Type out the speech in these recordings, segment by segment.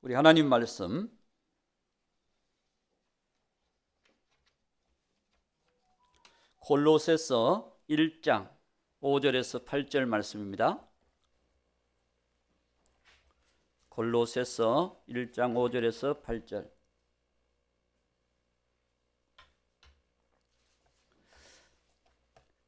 우리 하나님 말씀 골로새서 1장 5절에서 8절 말씀입니다. 골로새서 1장 5절에서 8절.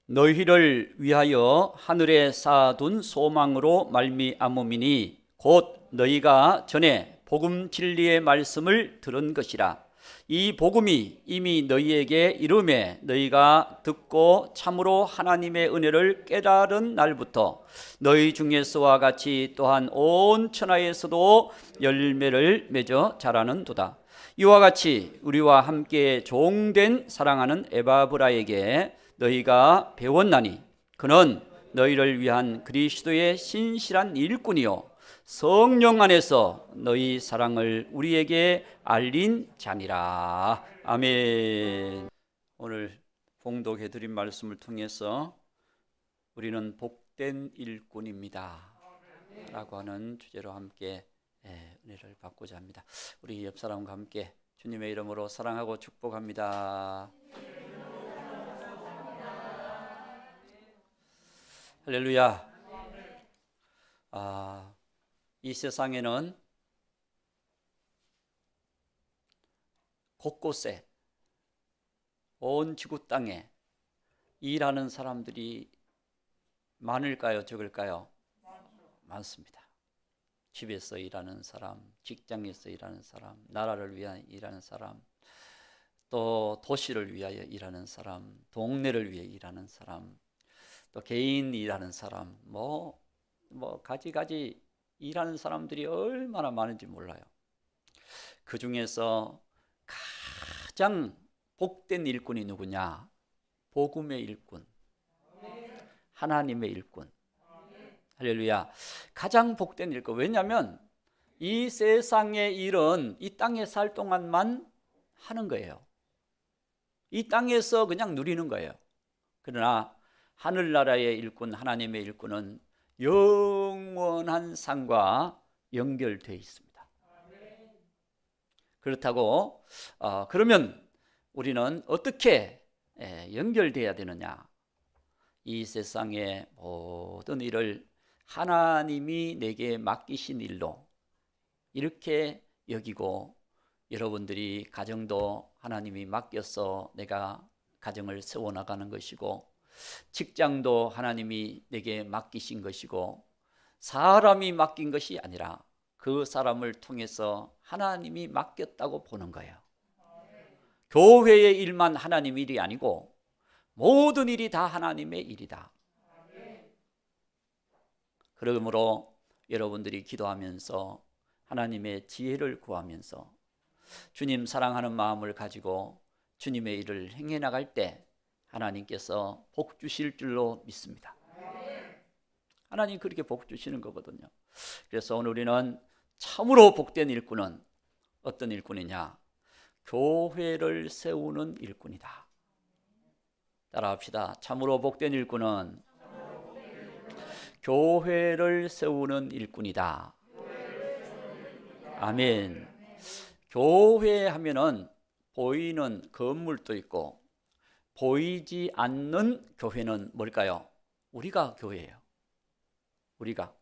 너희를 위하여 하늘에 쌓아둔 소망으로 말미암음이니 곧 너희가 전에 복음 진리의 말씀을 들은 것이라. 이 복음이 이미 너희에게 이름에 너희가 듣고 참으로 하나님의 은혜를 깨달은 날부터 너희 중에서와 같이 또한 온 천하에서도 열매를 맺어 자라는도다. 이와 같이 우리와 함께 종된 사랑하는 에바브라에게 너희가 배웠나니 그는 너희를 위한 그리스도의 신실한 일꾼이요 성령 안에서 너희 사랑을 우리에게 알린 자니라. 아멘. 오늘 봉독해 드린 말씀을 통해서 우리는 복된 일꾼입니다 라고 하는 주제로 함께 은혜를 받고자 합니다. 우리 옆 사람과 함께 주님의 이름으로 사랑하고 축복합니다. 할렐루야. 이 세상에는 곳곳에 온 지구 땅에 일하는 사람들이 많을까요? 적을까요? 많습니다. 집에서 일하는 사람, 직장에서 일하는 사람, 나라를 위하여 일하는 사람, 또 도시를 위하여 일하는 사람, 동네를 위해 일하는 사람, 또 개인 일하는 사람, 가지가지 일하는 사람들이 얼마나 많은지 몰라요. 그 중에서 가장 복된 일꾼이 누구냐? 복음의 일꾼, 하나님의 일꾼. 할렐루야. 가장 복된 일꾼. 왜냐하면 이 세상의 일은 이 땅에 살 동안만 하는 거예요. 이 땅에서 그냥 누리는 거예요. 그러나 하늘나라의 일꾼, 하나님의 일꾼은 영원한 상과 연결되어 있습니다. 그렇다고 그러면 우리는 어떻게 연결되어야 되느냐? 이 세상의 모든 일을 하나님이 내게 맡기신 일로 이렇게 여기고, 여러분들이 가정도 하나님이 맡겨서 내가 가정을 세워나가는 것이고, 직장도 하나님이 내게 맡기신 것이고, 사람이 맡긴 것이 아니라 그 사람을 통해서 하나님이 맡겼다고 보는 거예요. 교회의 일만 하나님 일이 아니고 모든 일이 다 하나님의 일이다. 그러므로 여러분들이 기도하면서 하나님의 지혜를 구하면서 주님 사랑하는 마음을 가지고 주님의 일을 행해 나갈 때 하나님께서 복 주실 줄로 믿습니다. 하나님 그렇게 복 주시는 거거든요. 그래서 오늘 우리는 참으로 복된 일꾼은 어떤 일꾼이냐? 교회를 세우는 일꾼이다. 따라합시다. 참으로 복된 일꾼은 교회를 세우는 일꾼이다. 아멘. 교회 하면은 보이는 건물도 있고 보이지 않는 교회는 뭘까요? 우리가 교회예요. 우리가.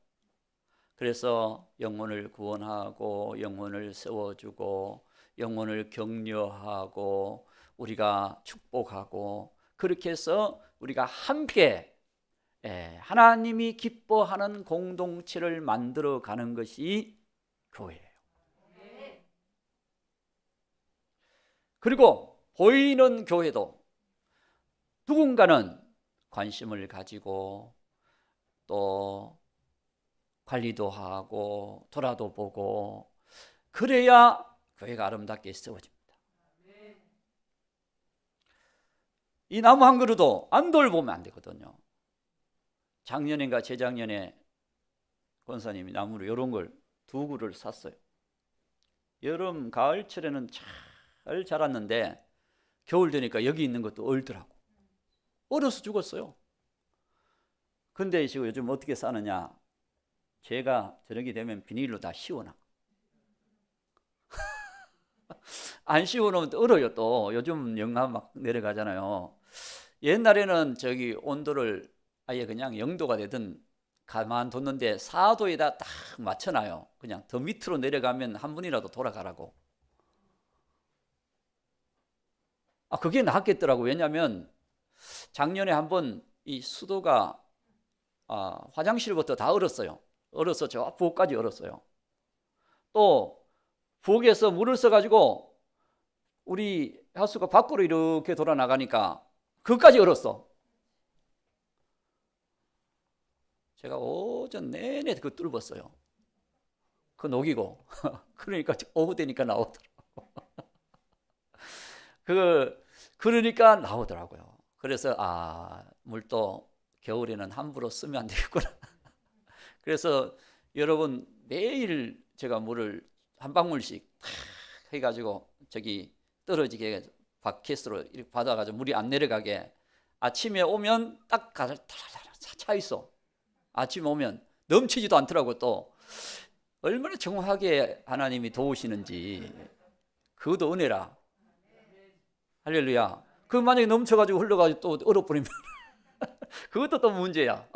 그래서 영혼을 구원하고 영혼을 세워주고 영혼을 격려하고 우리가 축복하고, 그렇게 해서 우리가 함께 하나님이 기뻐하는 공동체를 만들어가는 것이 교회예요. 그리고 보이는 교회도 누군가는 관심을 가지고 또 관리도 하고 돌아도 보고, 그래야 교회가 아름답게 세워집니다. 이 나무 한 그루도 안 돌보면 안 되거든요. 작년인가 재작년에 권사님이 나무로 이런 걸 2그루를 샀어요. 여름 가을철에는 잘 자랐는데 겨울 되니까 여기 있는 것도 얼더라고. 얼어서 죽었어요. 근데 지금 요즘 어떻게 싸느냐? 제가 저녁이 되면 비닐로 다 씌워놔. 안 씌워놓으면 또 얼어요. 또 요즘 영하 막 내려가잖아요. 옛날에는 저기 온도를 아예 그냥 0도가 되든 가만뒀는데 4도에다 딱 맞춰놔요. 그냥 더 밑으로 내려가면 한 분이라도 돌아가라고. 그게 낫겠더라고. 왜냐하면 작년에 한번 이 수도가 화장실부터 다 얼었어요. 얼어서 저 부엌까지 얼었어요. 또 부엌에서 물을 써가지고 우리 하수가 밖으로 이렇게 돌아 나가니까 그까지 얼었어. 제가 오전 내내 그 뚫었어요. 그 녹이고 그러니까 오후 되니까 나오더라고. 그러니까 나오더라고요. 그래서 물도 겨울에는 함부로 쓰면 안 되겠구나. 그래서 여러분 매일 제가 물을 한 방울씩 해가지고 저기 떨어지게 바켓으로 이렇게 받아가지고 물이 안 내려가게 아침에 오면 딱 가서 차 있어. 아침에 오면 넘치지도 않더라고. 또 얼마나 정확하게 하나님이 도우시는지 그것도 은혜라. 할렐루야. 그 만약에 넘쳐가지고 흘러가지고 또 얼어버리면 그것도 또 문제야.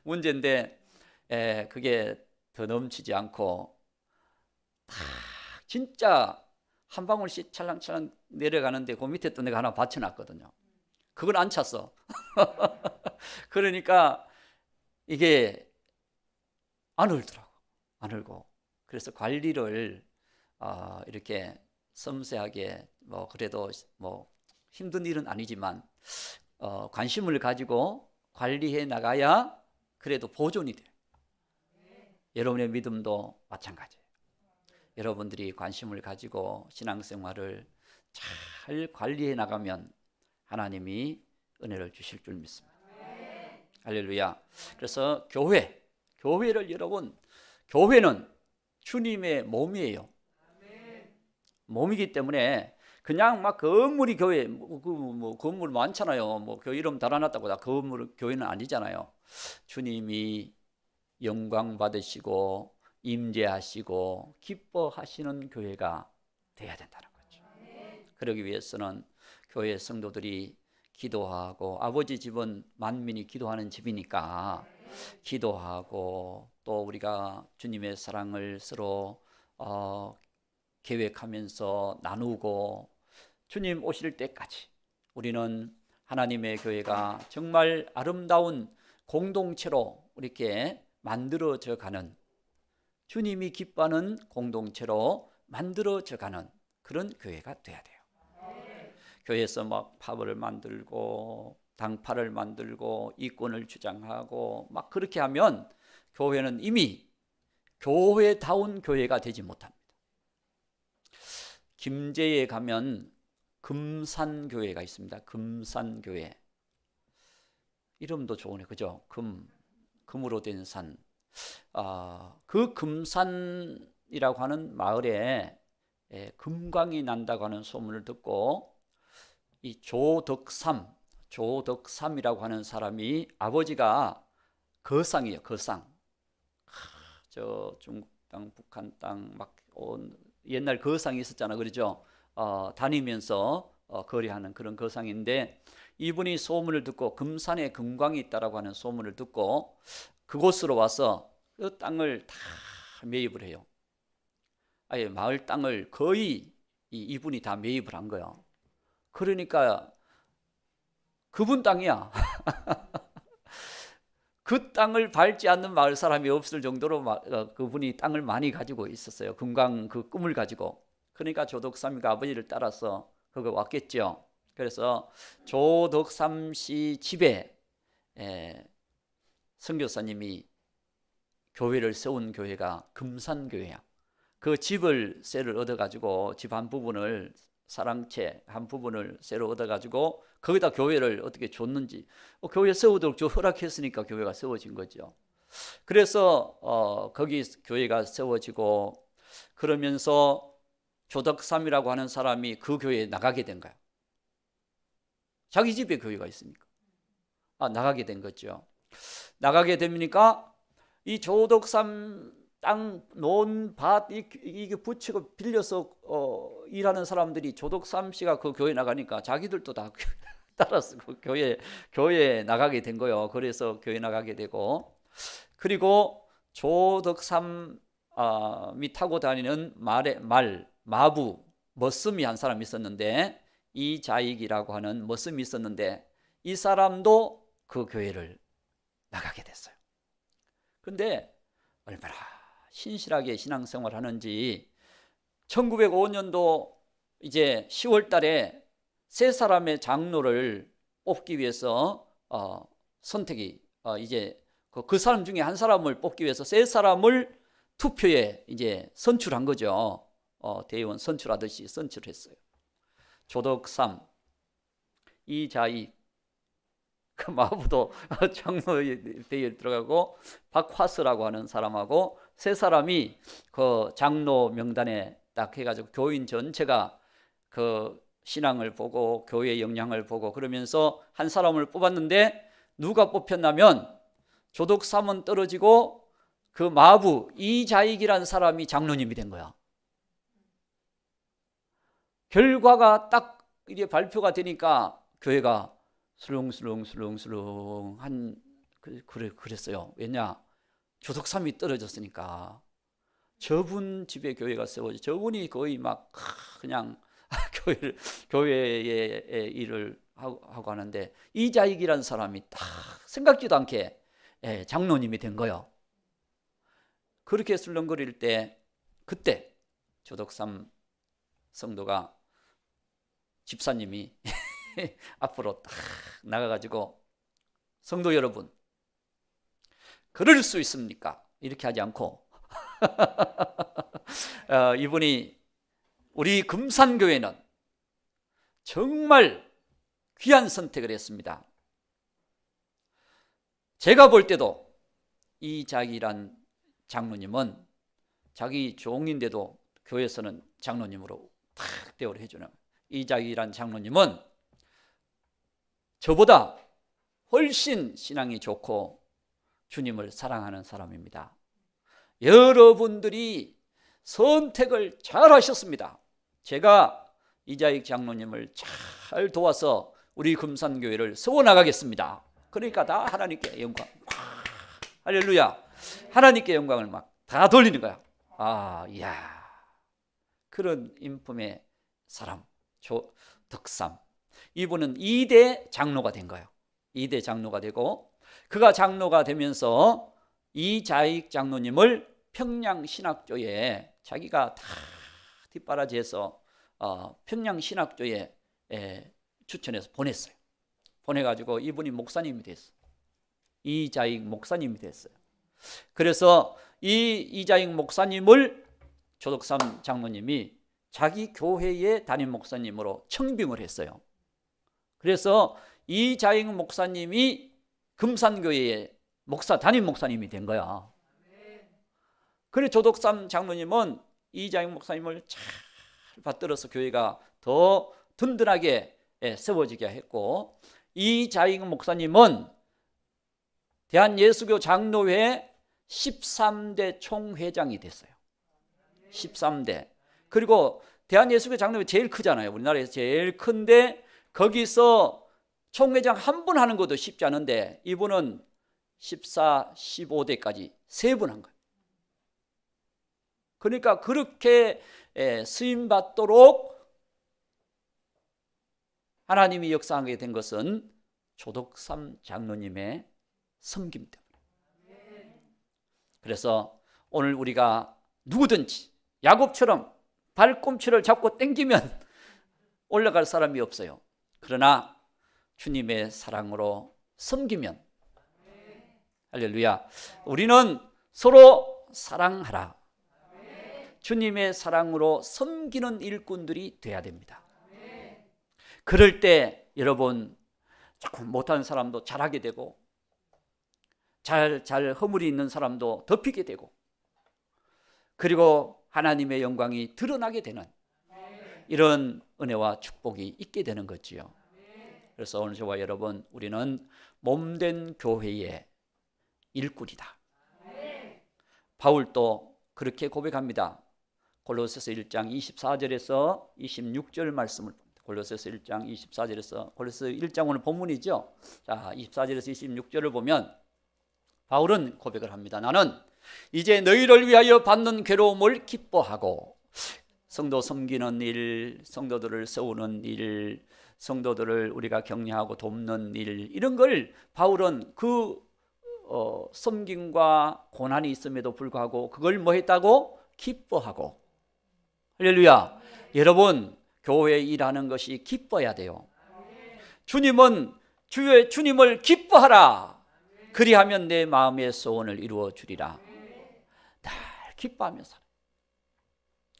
문제인데 그게 더 넘치지 않고 딱 진짜 한 방울씩 찰랑찰랑 내려가는데 그 밑에 또 내가 하나 받쳐놨거든요. 그걸 안 찼어. 그러니까 이게 안 흘더라고. 안 흘고. 그래서 관리를 이렇게 섬세하게 그래도 힘든 일은 아니지만 관심을 가지고 관리해 나가야 그래도 보존이 돼요. 여러분의 믿음도 마찬가지예요. 여러분들이 관심을 가지고 신앙생활을 잘 관리해 나가면 하나님이 은혜를 주실 줄 믿습니다. 할렐루야. 그래서 교회를 여러분, 교회는 주님의 몸이에요. 몸이기 때문에 그냥 막 건물이 교회, 건물 많잖아요. 교회 이름 달아놨다고 다 교회는 아니잖아요. 주님이 영광 받으시고 임재하시고 기뻐하시는 교회가 돼야 된다는 거죠. 그러기 위해서는 교회 성도들이 기도하고, 아버지 집은 만민이 기도하는 집이니까 기도하고, 또 우리가 주님의 사랑을 서로 계획하면서 나누고, 주님 오실 때까지 우리는 하나님의 교회가 정말 아름다운 공동체로 이렇게 만들어져 가는, 주님이 기뻐하는 공동체로 만들어져 가는 그런 교회가 돼야 돼요. 교회에서 막 파벌을 만들고 당파를 만들고 이권을 주장하고 막 그렇게 하면 교회는 이미 교회다운 교회가 되지 못합니다. 김제에 가면 금산교회가 있습니다. 금산교회. 이름도 좋으네, 그죠? 금으로 된 산. 그 금산이라고 하는 마을에 금광이 난다고 하는 소문을 듣고 이 조덕삼이라고 하는 사람이, 아버지가 거상이에요. 거상. 저 중국 땅, 북한 땅 막 옛날 거상이 있었잖아, 그러죠? 다니면서 거래하는 그런 거상인데, 이분이 소문을 듣고 금산에 금광이 있다라고 하는 소문을 듣고 그곳으로 와서 그 땅을 다 매입을 해요. 아예 마을 땅을 거의 이분이 다 매입을 한 거예요. 그러니까 그분 땅이야. 그 땅을 밟지 않는 마을 사람이 없을 정도로 그분이 땅을 많이 가지고 있었어요. 금광 그 꿈을 가지고. 그러니까 조덕삼이가 아버지를 따라서 거기 왔겠죠. 그래서 조덕삼 씨 집에 선교사님이 교회를 세운 교회가 금산교회야. 그 집을 쇠를 얻어가지고 집 한 부분을, 사랑채 한 부분을 쇠로 얻어가지고 거기다 교회를 어떻게 줬는지, 교회 세우도록 허락했으니까 교회가 세워진 거죠. 그래서 거기 교회가 세워지고, 그러면서 조덕삼이라고 하는 사람이 그 교회에 나가게 된 거야. 자기 집에 교회가 있으니까 나가게 된 거죠. 나가게 되니까 이 조덕삼 땅, 논, 밭 이게 붙이고 빌려서 일하는 사람들이 조덕삼 씨가 그 교회 나가니까 자기들도 다 따라서 그 교회에 나가게 된 거예요. 그래서 교회 나가게 되고, 그리고 조덕삼이 타고 다니는 마부 머슴이 한 사람 있었는데, 이자익이라고 하는 머슴이 있었는데, 이 사람도 그 교회를 나가게 됐어요. 근데 얼마나 신실하게 신앙생활 하는지, 1905년도 이제 10월 달에 세 사람의 장로를 뽑기 위해서 선택이 이제 그 사람 중에 한 사람을 뽑기 위해서 세 사람을 투표에 이제 선출한 거죠. 대의원 선출하듯이 선출했어요. 조덕삼, 이자익, 그 마부도 장로의 대의에 들어가고, 박화스라고 하는 사람하고 세 사람이 그 장로 명단에 딱 해가지고 교인 전체가 그 신앙을 보고 교회의 영향을 보고 그러면서 한 사람을 뽑았는데, 누가 뽑혔냐면 조덕삼은 떨어지고 그 마부 이자익이라는 사람이 장로님이 된 거야. 결과가 딱 이게 발표가 되니까 교회가 술렁술렁 그랬어요. 왜냐? 조덕삼이 떨어졌으니까. 저분 집에 교회가 세워져, 저분이 거의 막 그냥 교회의 일을 하고 하는데, 이자익이라는 사람이 딱 생각지도 않게 장로님이 된 거예요. 그렇게 술렁거릴 때, 그때 조덕삼 성도가, 집사님이 앞으로 딱 나가가지고, 성도 여러분, 그럴 수 있습니까? 이렇게 하지 않고 이분이, 우리 금산교회는 정말 귀한 선택을 했습니다. 제가 볼 때도 이자익이란 장로님은 자기 종인데도 교회에서는 장로님으로 탁 대우를 해주는, 이자익이란 장로님은 저보다 훨씬 신앙이 좋고 주님을 사랑하는 사람입니다. 여러분들이 선택을 잘 하셨습니다. 제가 이자익 장로님을 잘 도와서 우리 금산교회를 세워나가겠습니다. 그러니까 다 하나님께 영광, 할렐루야, 하나님께 영광을 막 다 돌리는 거야. 이야, 그런 인품의 사람 조덕삼, 이분은 2대 장로가 된 거예요. 2대 장로가 되고, 그가 장로가 되면서 이자익 장로님을 평양신학교에 자기가 다 뒷바라지해서 평양신학교에 추천해서 보냈어요. 보내가지고 이분이 목사님이 됐어요. 이자익 목사님이 됐어요. 그래서 이 이자익 목사님을 조덕삼 장로님이 자기 교회의 담임 목사님으로 청빙을 했어요. 그래서 이자익 목사님이 금산교회의 담임 목사님이 된 거야. 그래서 조덕삼 장로님은 이자익 목사님을 잘 받들어서 교회가 더 든든하게 세워지게 했고, 이자익 목사님은 대한예수교 장로회 13대 총회장이 됐어요. 13대. 그리고 대한예수교 장로회 제일 크잖아요. 우리나라에서 제일 큰데, 거기서 총회장 한 분 하는 것도 쉽지 않은데 이분은 14, 15대까지 3분 한 거예요. 그러니까 그렇게 쓰임받도록 하나님이 역사하게 된 것은 조덕삼 장로님의 섬김 때문에. 그래서 오늘 우리가 누구든지 야곱처럼 발꿈치를 잡고 당기면 올라갈 사람이 없어요. 그러나 주님의 사랑으로 섬기면, 할렐루야, 우리는 서로 사랑하라. 주님의 사랑으로 섬기는 일꾼들이 돼야 됩니다. 그럴 때 여러분, 조금 못하는 사람도 잘하게 되고, 잘 허물이 있는 사람도 덮이게 되고, 그리고 하나님의 영광이 드러나게 되는 이런 은혜와 축복이 있게 되는 거지요. 그래서 오늘 저와 여러분, 우리는 몸된 교회의 일꾼이다. 바울도 그렇게 고백합니다. 골로새서 1장 24절에서 26절 말씀을 봅니다. 골로새서 1장 24절에서 골로새서 1장 오늘 본문이죠. 자, 24절에서 26절을 보면 바울은 고백을 합니다. 나는 이제 너희를 위하여 받는 괴로움을 기뻐하고 성도 섬기는 일, 성도들을 세우는 일, 성도들을 우리가 격려하고 돕는 일, 이런 걸 바울은 그 섬김과 고난이 있음에도 불구하고 그걸 뭐 했다고? 기뻐하고. 할렐루야. 여러분, 교회 일하는 것이 기뻐야 돼요. 주님은 주님을 기뻐하라. 그리하면 내 마음의 소원을 이루어 주리라. 날 기뻐하며 살아.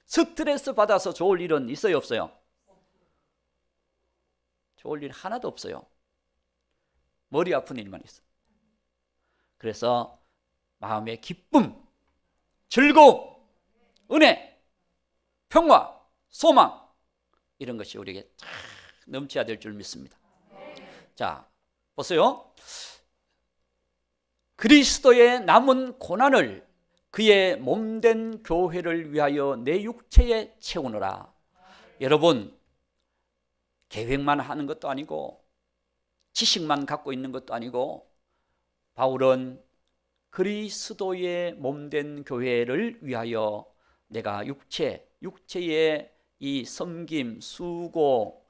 스트레스 받아서 좋을 일은 있어요, 없어요? 좋을 일 하나도 없어요. 머리 아픈 일만 있어. 그래서 마음의 기쁨, 즐거움, 은혜, 평화, 소망, 이런 것이 우리에게 쫙 넘쳐야 될 줄 믿습니다. 자, 보세요. 그리스도의 남은 고난을 그의 몸된 교회를 위하여 내 육체에 채우느라. 여러분, 계획만 하는 것도 아니고 지식만 갖고 있는 것도 아니고 바울은 그리스도의 몸된 교회를 위하여 내가 육체의 이 섬김, 수고,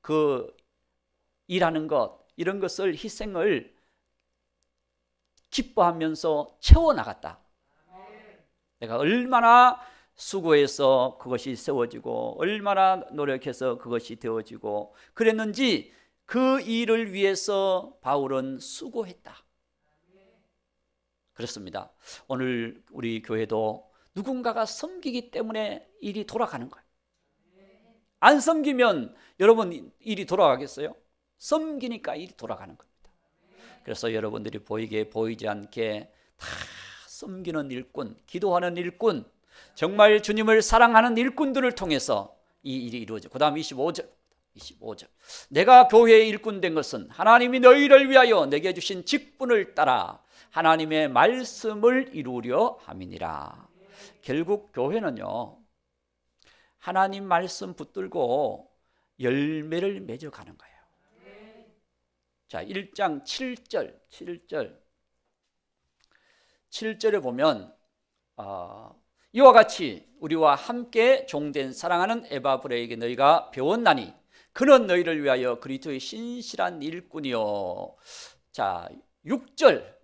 그 일하는 것, 이런 것을 희생을 기뻐하면서 채워나갔다. 내가 얼마나 수고해서 그것이 세워지고 얼마나 노력해서 그것이 되어지고 그랬는지 그 일을 위해서 바울은 수고했다. 그렇습니다. 오늘 우리 교회도 누군가가 섬기기 때문에 일이 돌아가는 거예요. 안 섬기면 여러분 일이 돌아가겠어요? 섬기니까 일이 돌아가는 겁니다. 그래서 여러분들이 보이게 보이지 않게 다 섬기는 일꾼, 기도하는 일꾼, 정말 주님을 사랑하는 일꾼들을 통해서 이 일이 이루어져. 그 다음 25절. 내가 교회의 일꾼 된 것은 하나님이 너희를 위하여 내게 주신 직분을 따라 하나님의 말씀을 이루려 함이니라. 결국 교회는요, 하나님 말씀 붙들고 열매를 맺어가는 거예요. 자, 1장 7절에 보면 이와 같이 우리와 함께 종된 사랑하는 에바브레에게 너희가 배웠나니 그는 너희를 위하여 그리스도의 신실한 일꾼이요. 자, 6절.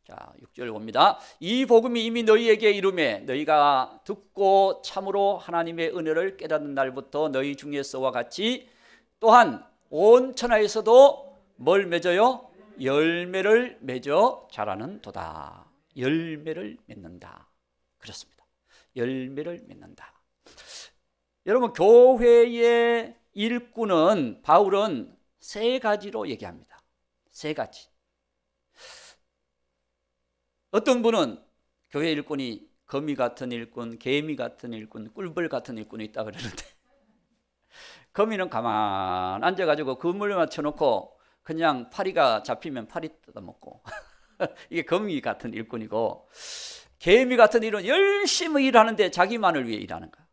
자, 6절 봅니다. 이 복음이 이미 너희에게 이름에 너희가 듣고 참으로 하나님의 은혜를 깨닫는 날부터 너희 중에서와 같이 또한 온 천하에서도 뭘 맺어요? 열매를 맺어 자라는 도다. 열매를 맺는다. 그렇습니다. 열매를 맺는다. 여러분, 교회의 일꾼은 바울은 세 가지로 얘기합니다. 세 가지. 어떤 분은 교회 일꾼이 거미 같은 일꾼, 개미 같은 일꾼, 꿀벌 같은 일꾼이 있다 그러는데 거미는 가만 앉아가지고 그물에 맞춰놓고 그냥 파리가 잡히면 파리 뜯어먹고 이게 거미 같은 일꾼이고, 개미 같은 일은 열심히 일하는데 자기만을 위해 일하는 거야.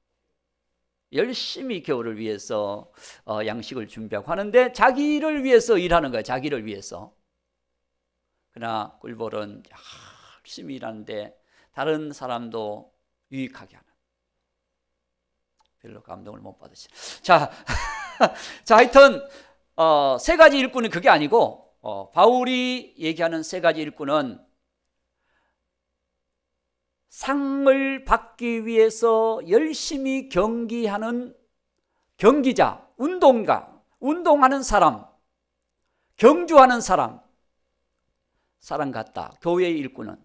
열심히 겨울을 위해서 양식을 준비하고 하는데 자기를 위해서 일하는 거야. 자기를 위해서. 그러나 꿀벌은 열심히 일하는데 다른 사람도 유익하게 하는. 별로 감동을 못 받으시네. 자, 하여튼 세 가지 일꾼은 그게 아니고 바울이 얘기하는 세 가지 일꾼은 상을 받기 위해서 열심히 경기하는 경기자, 운동하는 사람, 경주하는 사람 같다. 교회의 일꾼은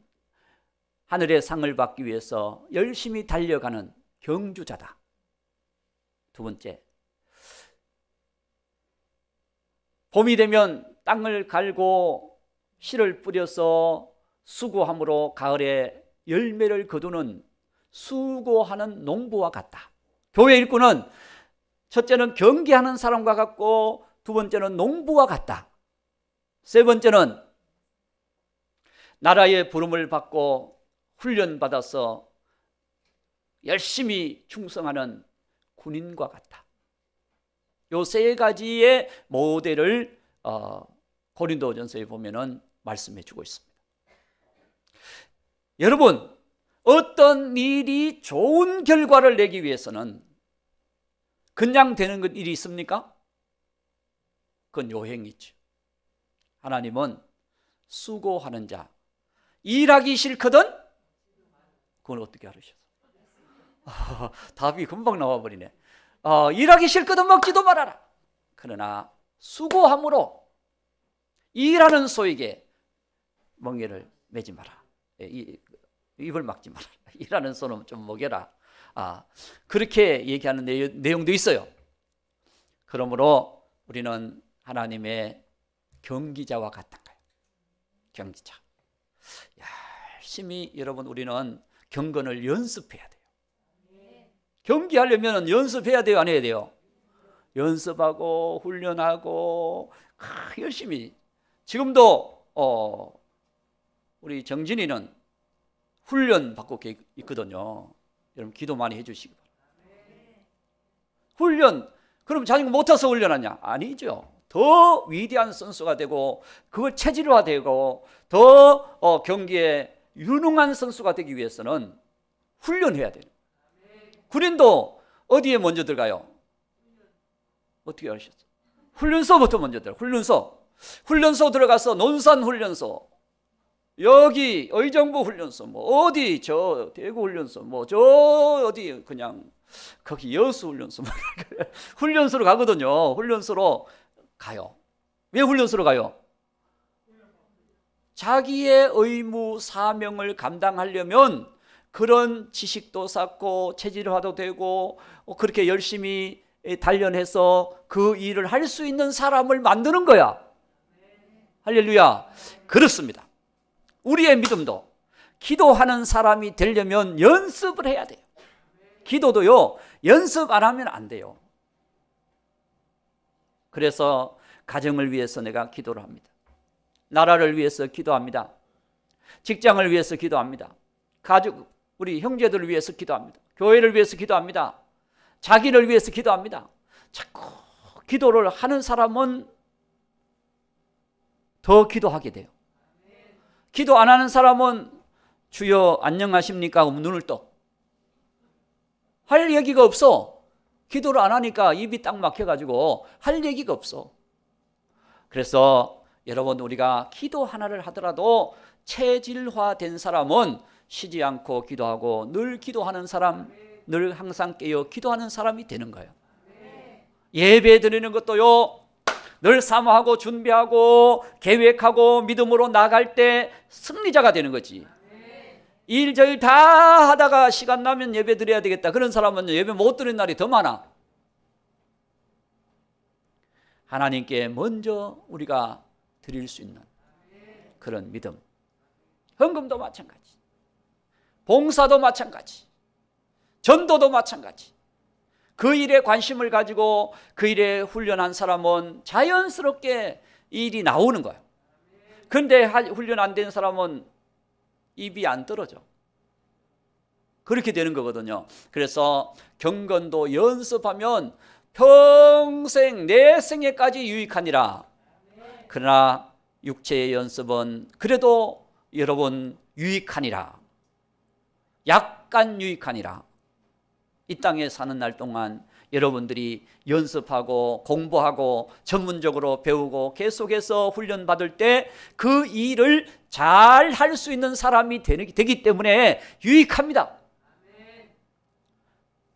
하늘의 상을 받기 위해서 열심히 달려가는 경주자다. 두 번째, 봄이 되면 땅을 갈고 씨를 뿌려서 수고함으로 가을에 열매를 거두는 수고하는 농부와 같다. 교회 일꾼은 첫째는 경기하는 사람과 같고, 두 번째는 농부와 같다. 세 번째는 나라의 부름을 받고 훈련받아서 열심히 충성하는 군인과 같다. 요 세 가지의 모델을 고린도전서에 보면은 말씀해 주고 있습니다. 여러분, 어떤 일이 좋은 결과를 내기 위해서는 그냥 되는 일이 있습니까? 그건 요행이죠. 하나님은 수고하는 자, 일하기 싫거든? 그건 어떻게 알으셨어? 답이 금방 나와버리네. 일하기 싫거든 먹지도 말아라. 그러나 수고함으로 일하는 소에게 멍에를 매지 마라. 입을 막지 마라. 일하는 소는 좀 먹여라. 그렇게 얘기하는 내용도 있어요. 그러므로 우리는 하나님의 경기자와 같은 거예요. 경기자. 열심히 여러분 우리는 경건을 연습해야 돼요. 경기하려면 연습해야 돼요, 안 해야 돼요? 연습하고 훈련하고 열심히. 지금도 우리 정진이는 훈련 받고 있거든요. 여러분 기도 많이 해주시기 바랍니다. 훈련, 그럼 자기가 못해서 훈련하냐? 아니죠. 더 위대한 선수가 되고 그걸 체질화되고 더 경기에 유능한 선수가 되기 위해서는 훈련해야 돼요. 군인도 어디에 먼저 들어가요? 어떻게 아셨어요? 훈련소부터 먼저 들어가요. 훈련소 들어가서 논산훈련소, 여기 의정부 훈련소, 뭐 어디 저 대구 훈련소, 뭐 저 어디 그냥 거기 여수 훈련소, 훈련소로 가거든요. 훈련소로 가요. 왜 훈련소로 가요? 자기의 의무 사명을 감당하려면 그런 지식도 쌓고 체질화도 되고 그렇게 열심히 단련해서 그 일을 할 수 있는 사람을 만드는 거야. 할렐루야. 그렇습니다. 우리의 믿음도 기도하는 사람이 되려면 연습을 해야 돼요. 기도도요, 연습 안 하면 안 돼요. 그래서 가정을 위해서 내가 기도를 합니다. 나라를 위해서 기도합니다. 직장을 위해서 기도합니다. 가족, 우리 형제들을 위해서 기도합니다. 교회를 위해서 기도합니다. 자기를 위해서 기도합니다. 자꾸 기도를 하는 사람은 더 기도하게 돼요. 기도 안 하는 사람은 주여 안녕하십니까 하고 눈을 떠. 할 얘기가 없어. 기도를 안 하니까 입이 딱 막혀가지고 할 얘기가 없어. 그래서 여러분 우리가 기도 하나를 하더라도 체질화된 사람은 쉬지 않고 기도하고 늘 기도하는 사람, 늘 항상 깨어 기도하는 사람이 되는 거예요. 예배 드리는 것도요, 늘 사모하고 준비하고 계획하고 믿음으로 나갈 때 승리자가 되는 거지. 일저일 다 하다가 시간 나면 예배 드려야 되겠다, 그런 사람은 예배 못 드리는 날이 더 많아. 하나님께 먼저 우리가 드릴 수 있는 그런 믿음. 헌금도 마찬가지, 봉사도 마찬가지, 전도도 마찬가지. 그 일에 관심을 가지고 그 일에 훈련한 사람은 자연스럽게 일이 나오는 거예요. 그런데 훈련 안 된 사람은 입이 안 떨어져. 그렇게 되는 거거든요. 그래서 경건도 연습하면 평생 내 생애까지 유익하니라. 그러나 육체의 연습은 그래도 여러분 유익하니라. 약간 유익하니라. 이 땅에 사는 날 동안 여러분들이 연습하고 공부하고 전문적으로 배우고 계속해서 훈련받을 때 그 일을 잘 할 수 있는 사람이 되기 때문에 유익합니다.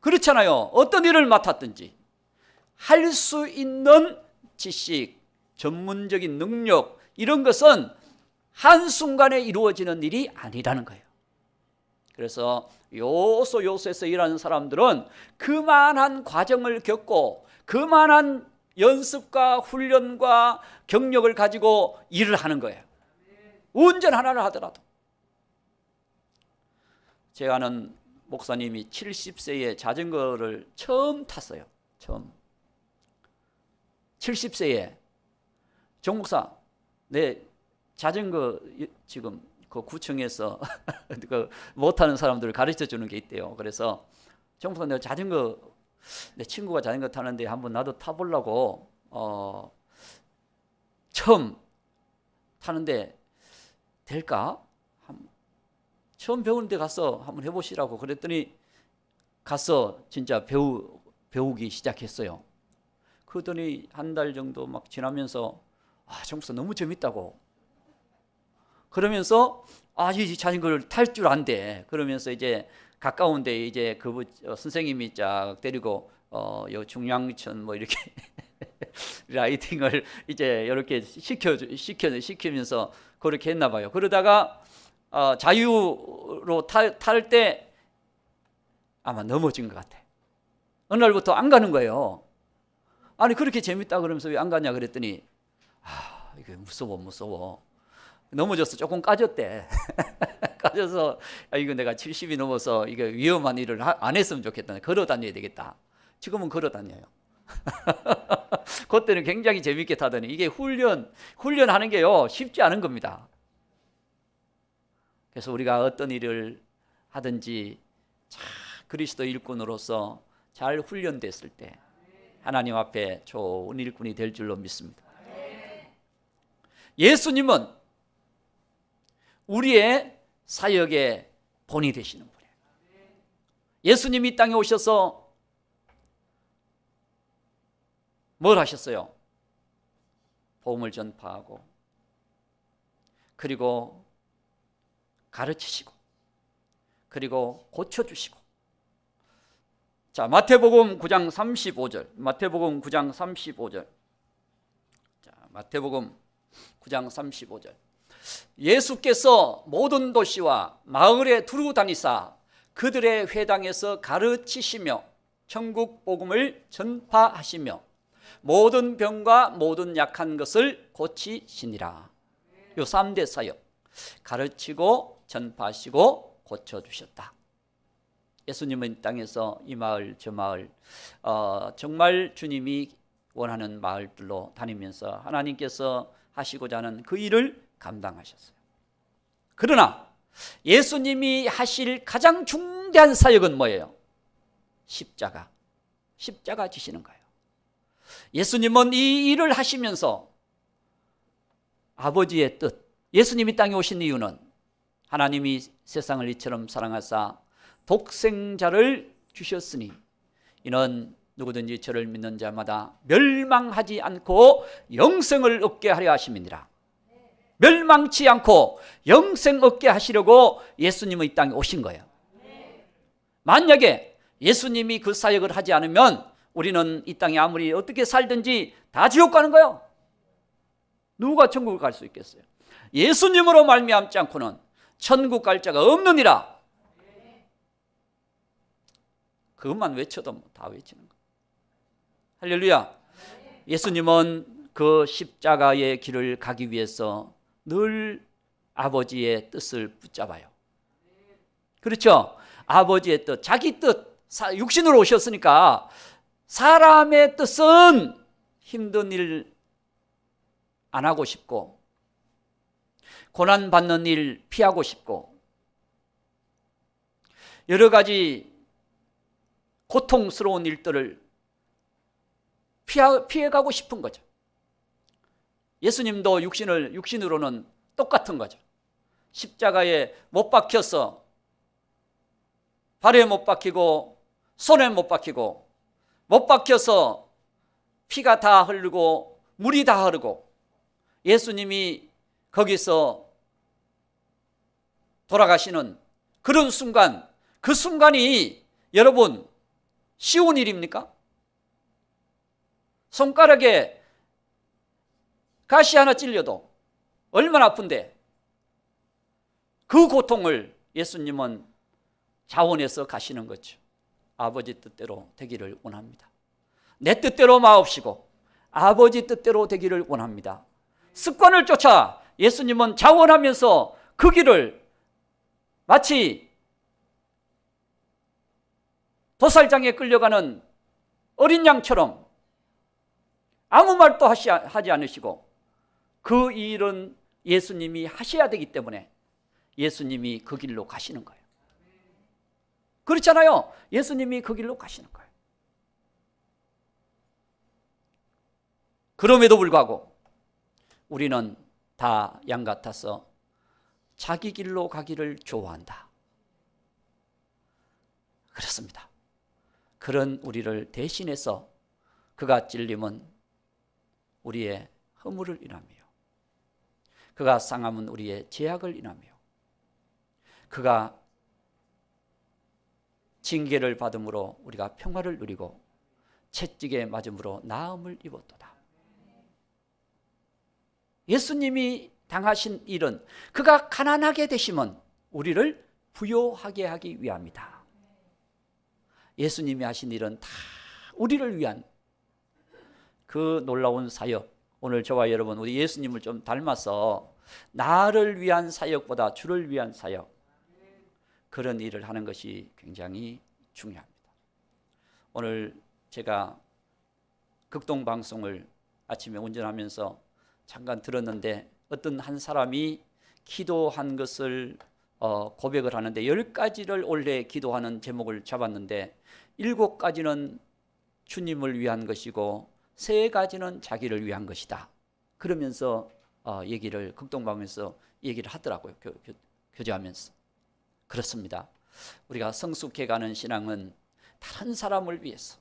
그렇잖아요. 어떤 일을 맡았든지 할 수 있는 지식, 전문적인 능력, 이런 것은 한순간에 이루어지는 일이 아니라는 거예요. 그래서 요소에서 일하는 사람들은 그만한 과정을 겪고 그만한 연습과 훈련과 경력을 가지고 일을 하는 거예요. 운전 하나를 하더라도. 제가 아는 목사님이 70세에 자전거를 처음 탔어요. 처음. 70세에 정 목사, 내 자전거 지금 그 구청에서 그 못하는 사람들을 가르쳐 주는 게 있대요. 그래서 정부가 내가 자전거, 내 친구가 자전거 타는데 한번 나도 타보려고 처음 타는데 될까? 처음 배우는 데 가서 한번 해보시라고 그랬더니 가서 진짜 배우기 시작했어요. 그러더니 한 달 정도 막 지나면서 정부사 너무 재밌다고 그러면서 이 자전거를 탈 줄 안대. 그러면서 이제 가까운데 이제 그 선생님이 쫙 데리고 요 중량천 뭐 이렇게 라이딩을 이제 이렇게 시키면서 그렇게 했나 봐요. 그러다가 자유로 탈 때 아마 넘어진 것 같아. 어느 날부터 안 가는 거예요. 아니 그렇게 재밌다 그러면서 왜 안 가냐 그랬더니 이게 무서워. 넘어져서 조금 까졌대. 까져서 이거 내가 70이 넘어서 이게 위험한 일을 안 했으면 좋겠다. 걸어 다녀야 되겠다. 지금은 걸어 다녀요. 그때는 굉장히 재밌게 타더니 이게 훈련하는 게요 쉽지 않은 겁니다. 그래서 우리가 어떤 일을 하든지 그리스도 일꾼으로서 잘 훈련됐을 때 하나님 앞에 좋은 일꾼이 될 줄로 믿습니다. 예수님은 우리의 사역의 본이 되시는 분이에요. 예수님이 이 땅에 오셔서 뭘 하셨어요? 복음을 전파하고 그리고 가르치시고 그리고 고쳐주시고. 자, 마태복음 9장 35절. 마태복음 9장 35절. 자, 마태복음 9장 35절. 예수께서 모든 도시와 마을에 두루 다니사 그들의 회당에서 가르치시며 천국 복음을 전파하시며 모든 병과 모든 약한 것을 고치시니라. 요 3대 사역. 가르치고 전파하시고 고쳐주셨다. 예수님은 이 땅에서 이 마을 저 마을 정말 주님이 원하는 마을들로 다니면서 하나님께서 하시고자 하는 그 일을 감당하셨어요. 그러나 예수님이 하실 가장 중대한 사역은 뭐예요? 십자가 지시는 거예요. 예수님은 이 일을 하시면서 아버지의 뜻, 예수님이 땅에 오신 이유는 하나님이 세상을 이처럼 사랑하사 독생자를 주셨으니 이는 누구든지 저를 믿는 자마다 멸망하지 않고 영생을 얻게 하려 하심이니라. 멸망치 않고 영생 얻게 하시려고 예수님은 이 땅에 오신 거예요. 만약에 예수님이 그 사역을 하지 않으면 우리는 이 땅에 아무리 어떻게 살든지 다 지옥 가는 거예요. 누가 천국을 갈 수 있겠어요? 예수님으로 말미암지 않고는 천국 갈 자가 없느니라. 그것만 외쳐도 다 외치는 거예요. 할렐루야. 예수님은 그 십자가의 길을 가기 위해서 늘 아버지의 뜻을 붙잡아요. 그렇죠? 아버지의 뜻, 자기 뜻, 육신으로 오셨으니까 사람의 뜻은 힘든 일 안 하고 싶고 고난받는 일 피하고 싶고 여러 가지 고통스러운 일들을 피해가고 싶은 거죠. 예수님도 육신으로는 똑같은 거죠. 십자가에 못 박혀서 발에 못 박히고 손에 못 박히고 못 박혀서 피가 다 흐르고 물이 다 흐르고 예수님이 거기서 돌아가시는 그런 순간, 그 순간이 여러분 쉬운 일입니까? 손가락에 가시 하나 찔려도 얼마나 아픈데 그 고통을 예수님은 자원해서 가시는 거죠. 아버지 뜻대로 되기를 원합니다. 내 뜻대로 마옵시고 아버지 뜻대로 되기를 원합니다. 습관을 쫓아 예수님은 자원하면서 그 길을 마치 도살장에 끌려가는 어린 양처럼 아무 말도 하지 않으시고 그 일은 예수님이 하셔야 되기 때문에 예수님이 그 길로 가시는 거예요. 그렇잖아요. 예수님이 그 길로 가시는 거예요. 그럼에도 불구하고 우리는 다 양 같아서 자기 길로 가기를 좋아한다. 그렇습니다. 그런 우리를 대신해서 그가 찔림은 우리의 허물을 인하며, 그가 상함은 우리의 죄악을 인하며, 그가 징계를 받음으로 우리가 평화를 누리고 채찍에 맞음으로 나음을 입었도다. 예수님이 당하신 일은 그가 가난하게 되심은 우리를 부요하게 하기 위함이다. 예수님이 하신 일은 다 우리를 위한 그 놀라운 사역. 오늘 저와 여러분 우리 예수님을 좀 닮아서 나를 위한 사역보다 주를 위한 사역, 그런 일을 하는 것이 굉장히 중요합니다. 오늘 제가 극동방송을 아침에 운전하면서 잠깐 들었는데 어떤 한 사람이 기도한 것을 고백을 하는데 10가지를 올해 기도하는 제목을 잡았는데 7가지는 주님을 위한 것이고 3가지는 자기를 위한 것이다. 그러면서 얘기를 극동방송에서 얘기를 하더라고요. 교제하면서. 그렇습니다. 우리가 성숙해가는 신앙은 다른 사람을 위해서,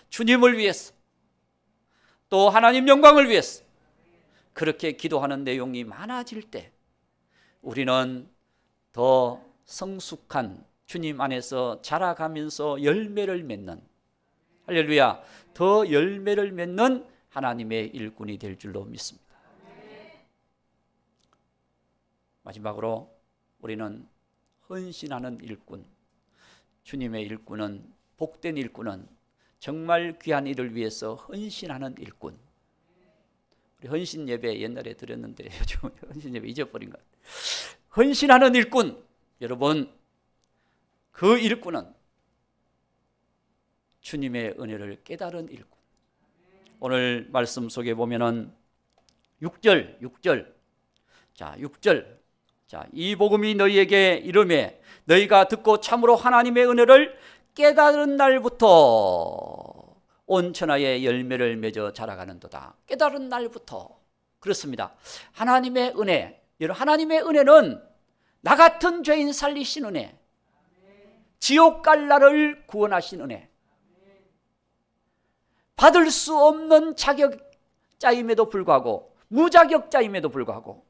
주님을 위해서, 또 하나님 영광을 위해서 그렇게 기도하는 내용이 많아질 때 우리는 더 성숙한, 주님 안에서 자라가면서 열매를 맺는, 할렐루야, 더 열매를 맺는 하나님의 일꾼이 될 줄로 믿습니다. 마지막으로 우리는 헌신하는 일꾼, 주님의 일꾼은, 복된 일꾼은 정말 귀한 일을 위해서 헌신하는 일꾼. 우리 헌신 예배 옛날에 드렸는데 요즘 헌신 예배 잊어버린 것 같아요. 헌신하는 일꾼, 여러분, 그 일꾼은 주님의 은혜를 깨달은 일꾼. 오늘 말씀 속에 보면은 6절. 자, 6절. 자, 이 복음이 너희에게 이르매 너희가 듣고 참으로 하나님의 은혜를 깨달은 날부터 온 천하에 열매를 맺어 자라가는도다. 깨달은 날부터. 그렇습니다. 하나님의 은혜, 여러분, 하나님의 은혜는 나 같은 죄인 살리신 은혜, 지옥 갈 나를 구원하신 은혜, 받을 수 없는 자격자임에도 불구하고, 무자격자임에도 불구하고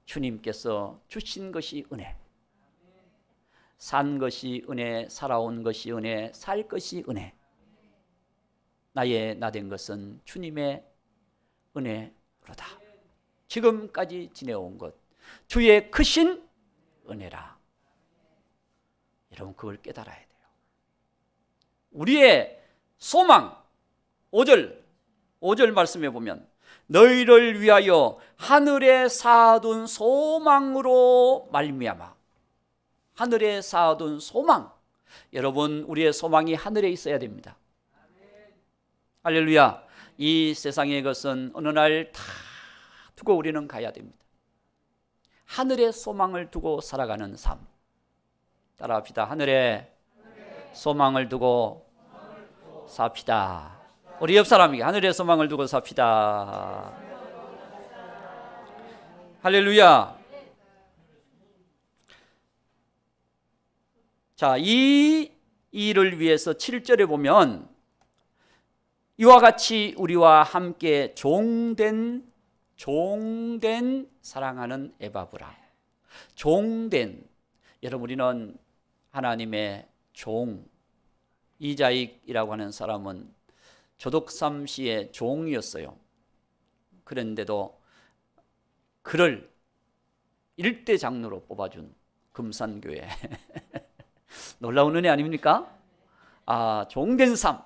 주님께서 주신 것이 은혜. 산 것이 은혜, 살아온 것이 은혜, 살 것이 은혜. 나의 나된 것은 주님의 은혜로다. 지금까지 지내온 것 주의 크신 은혜라. 여러분, 그걸 깨달아야 돼요. 우리의 소망, 5절 말씀해 보면 너희를 위하여 하늘에 쌓아둔 소망으로 말미암아. 하늘에 쌓아둔 소망. 여러분, 우리의 소망이 하늘에 있어야 됩니다. 할렐루야. 이 세상의 것은 어느 날 다 두고 우리는 가야 됩니다. 하늘의 소망을 두고 살아가는 삶. 따라합시다. 하늘에 소망을 두고 삽시다. 우리 옆 사람에게 하늘의 소망을 두고 삽시다. 할렐루야. 자, 이 일을 위해서 7절에 보면 이와 같이 우리와 함께 종된 사랑하는 에바브라. 종된, 여러분, 우리는 하나님의 종. 이자익이라고 하는 사람은 조독삼시의 종이었어요. 그런데도 그를 일대 장로로 뽑아준 금산교회. 놀라운 은혜 아닙니까? 종된 삶.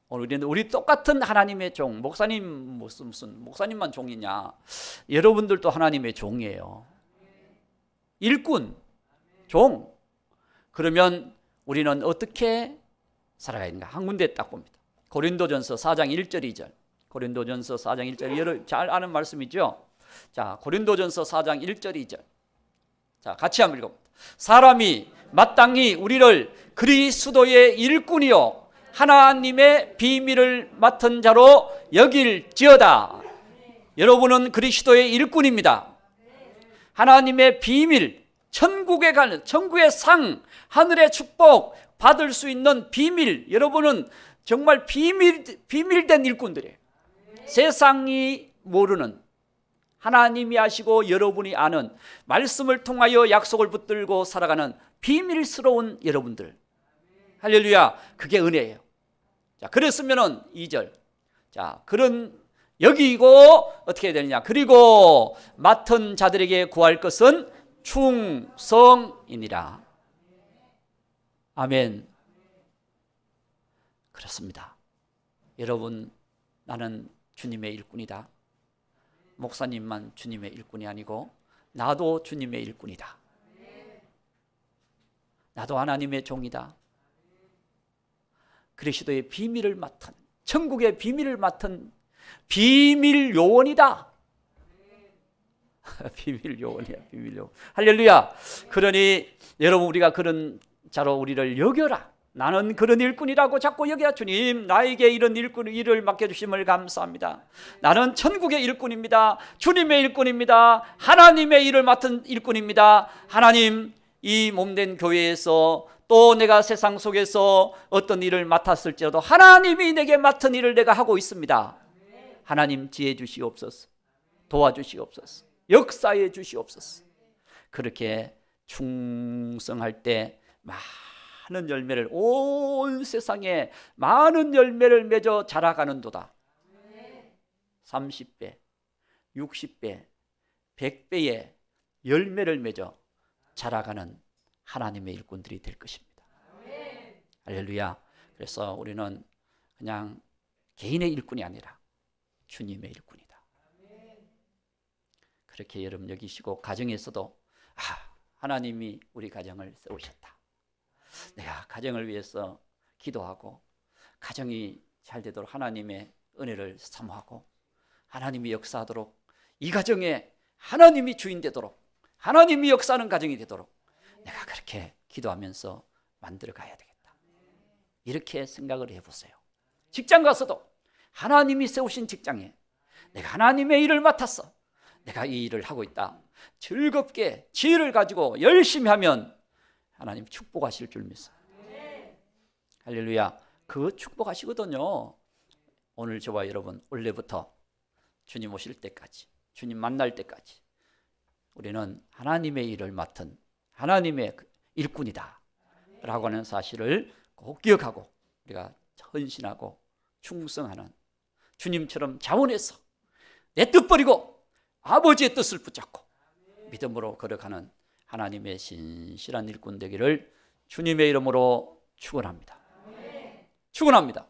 우리 똑같은 하나님의 종. 목사님 무슨 목사님만 종이냐? 여러분들도 하나님의 종이에요. 일꾼, 종. 그러면 우리는 어떻게 살아가야 되는가? 한 군데 딱 봅니다. 고린도전서 4장 1절 2절. 고린도전서 4장 1절, 여러분 잘 아는 말씀이죠? 자, 고린도전서 4장 1절 2절. 자, 같이 한번 읽어봅니다. 사람이 마땅히 우리를 그리스도의 일꾼이요 하나님의 비밀을 맡은 자로 여길지어다. 여러분은 그리스도의 일꾼입니다. 하나님의 비밀, 천국에 가는, 천국의 상, 하늘의 축복 받을 수 있는 비밀, 여러분은 정말 비밀된 일꾼들이에요. 세상이 모르는, 하나님이 아시고 여러분이 아는 말씀을 통하여 약속을 붙들고 살아가는 비밀스러운 여러분들. 할렐루야. 그게 은혜예요. 자, 그랬으면은 2절. 자, 그런 여기고 어떻게 해야 되느냐? 그리고 맡은 자들에게 구할 것은 충성이니라. 아멘. 그렇습니다. 여러분, 나는 주님의 일꾼이다. 목사님만 주님의 일꾼이 아니고 나도 주님의 일꾼이다. 나도 하나님의 종이다. 그리스도의 비밀을 맡은, 천국의 비밀을 맡은 비밀 요원이다. 비밀 요원이야, 비밀 요원. 할렐루야. 그러니 여러분, 우리가 그런 자로 우리를 여겨라. 나는 그런 일꾼이라고 자꾸 여겨야. 주님, 나에게 이런 일을 맡겨주심을 감사합니다. 나는 천국의 일꾼입니다. 주님의 일꾼입니다. 하나님의 일을 맡은 일꾼입니다. 하나님, 이 몸된 교회에서 또 내가 세상 속에서 어떤 일을 맡았을지라도 하나님이 내게 맡은 일을 내가 하고 있습니다. 하나님, 지혜 주시옵소서. 도와주시옵소서. 역사해 주시옵소서. 그렇게 충성할 때 많은 열매를, 온 세상에 많은 열매를 맺어 자라가는도다. 30배, 60배, 100배의 열매를 맺어 자라가는 하나님의 일꾼들이 될 것입니다. 할렐루야. 그래서 우리는 그냥 개인의 일꾼이 아니라 주님의 일꾼이다. 그렇게 여러분 여기시고, 가정에서도 하나님이 우리 가정을 세우셨다. 내가 가정을 위해서 기도하고 가정이 잘 되도록 하나님의 은혜를 사모하고 하나님이 역사하도록, 이 가정에 하나님이 주인 되도록, 하나님이 역사하는 가정이 되도록 내가 그렇게 기도하면서 만들어 가야 되겠다. 이렇게 생각을 해보세요. 직장 가서도 하나님이 세우신 직장에 내가 하나님의 일을 맡았어. 내가 이 일을 하고 있다. 즐겁게 지혜를 가지고 열심히 하면 하나님 축복하실 줄 믿습니다. 할렐루야. 그 축복하시거든요. 오늘 저와 여러분, 원래부터 주님 오실 때까지, 주님 만날 때까지 우리는 하나님의 일을 맡은 하나님의 일꾼이다 라고 하는 사실을 꼭 기억하고 우리가 헌신하고 충성하는, 주님처럼 자원해서 내 뜻 버리고 아버지의 뜻을 붙잡고 믿음으로 걸어가는 하나님의 신실한 일꾼 되기를 주님의 이름으로 축원합니다. 축원합니다.